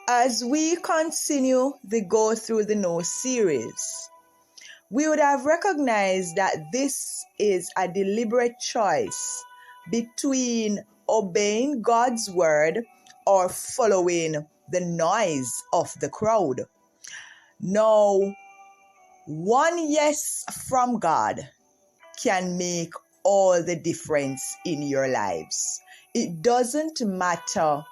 As we continue the Go Through the No series, we would have recognized that this is a deliberate choice between obeying God's word or following the noise of the crowd. Now, one yes from God can make all the difference in your lives. It doesn't matter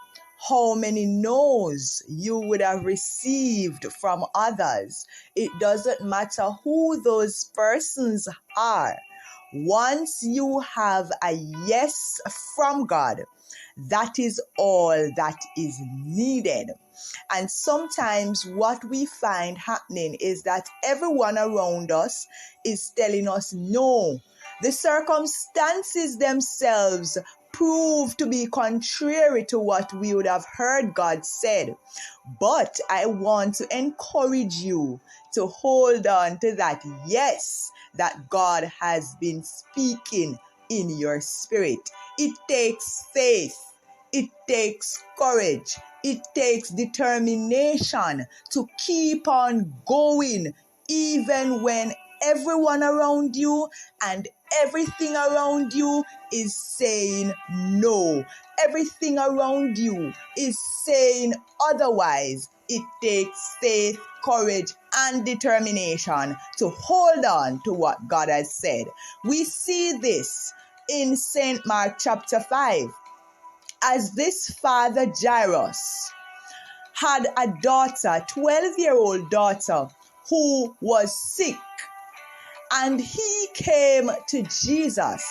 how many no's you would have received from others. It doesn't matter who those persons are. Once you have a yes from God, that is all that is needed. And sometimes what we find happening is that everyone around us is telling us no. The circumstances themselves prove to be contrary to what we would have heard God said. But I want to encourage you to hold on to that yes that God has been speaking in your spirit. It takes faith. It takes courage. It takes determination to keep on going even when everyone around you and everything around you is saying no. Everything around you is saying otherwise. It takes faith, courage, and determination to hold on to what God has said. We see this in St. Mark chapter 5. As this father Jairus had a daughter, 12-year-old daughter, who was sick, and he came to Jesus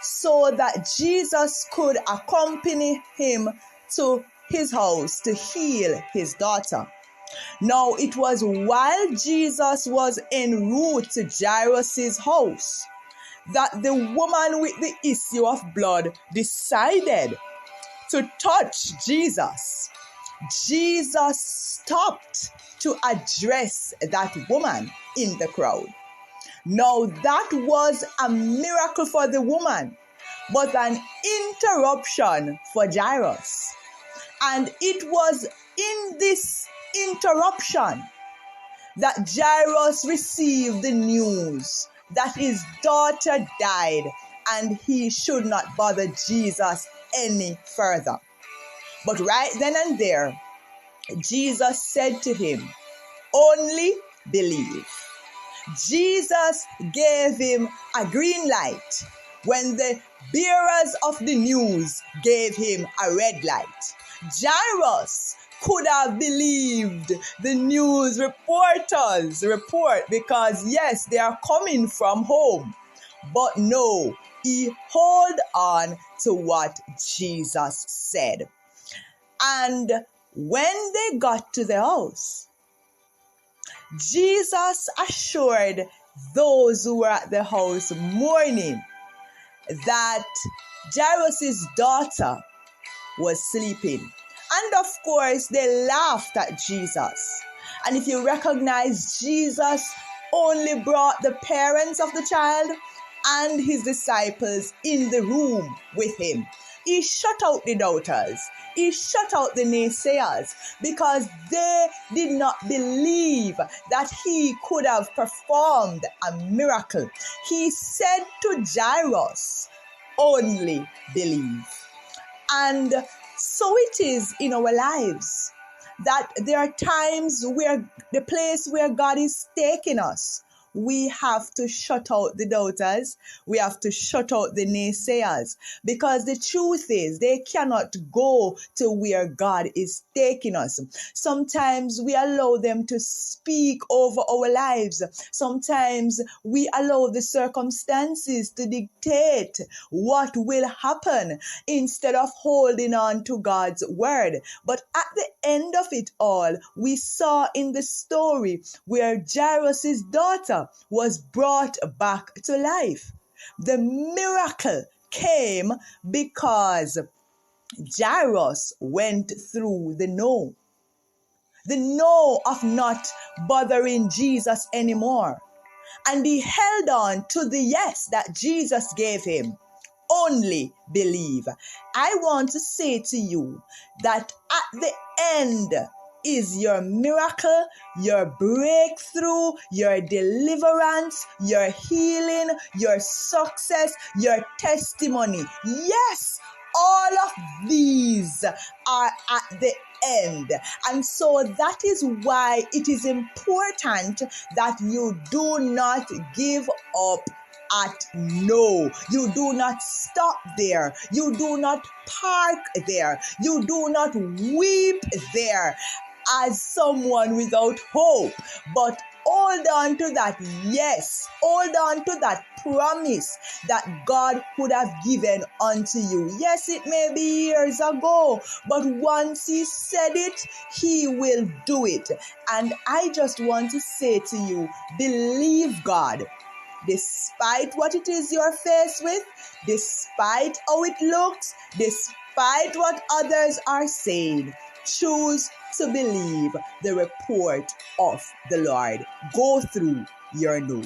so that Jesus could accompany him to his house to heal his daughter. Now, it was while Jesus was en route to Jairus' house that the woman with the issue of blood decided to touch Jesus. Jesus stopped to address that woman in the crowd. Now, that was a miracle for the woman, but an interruption for Jairus. And it was in this interruption that Jairus received the news that his daughter died and he should not bother Jesus any further. But right then and there, Jesus said to him, "Only believe." Jesus gave him a green light when the bearers of the news gave him a red light. Jairus could have believed the news reporters report because yes, they are coming from home. But no, he held on to what Jesus said. And when they got to the house, Jesus assured those who were at the house mourning that Jairus' daughter was sleeping. And of course, they laughed at Jesus. And if you recognize, Jesus only brought the parents of the child and his disciples in the room with him. He shut out the doubters. He shut out the naysayers because they did not believe that he could have performed a miracle. He said to Jairus, "Only believe." And so it is in our lives that there are times where the place where God is taking us, we have to shut out the doubters. We have to shut out the naysayers because the truth is they cannot go to where God is taking us. Sometimes we allow them to speak over our lives. Sometimes we allow the circumstances to dictate what will happen instead of holding on to God's word. But at the end of it all, we saw in the story where Jairus' daughter was brought back to life. The miracle came because Jairus went through the no. The no of not bothering Jesus anymore. And he held on to the yes that Jesus gave him. Only believe. I want to say to you that at the end is your miracle, your breakthrough, your deliverance, your healing, your success, your testimony. Yes, all of these are at the end. And so that is why it is important that you do not give up at no. You do not stop there. You do not park there. You do not weep there as someone without hope, but hold on to that yes, hold on to that promise that God could have given unto you. Yes, it may be years ago, but once he said it, he will do it. And I just want to say to you, believe God. Despite what it is you're faced with, despite how it looks, despite what others are saying, choose to believe the report of the Lord. Go through your no.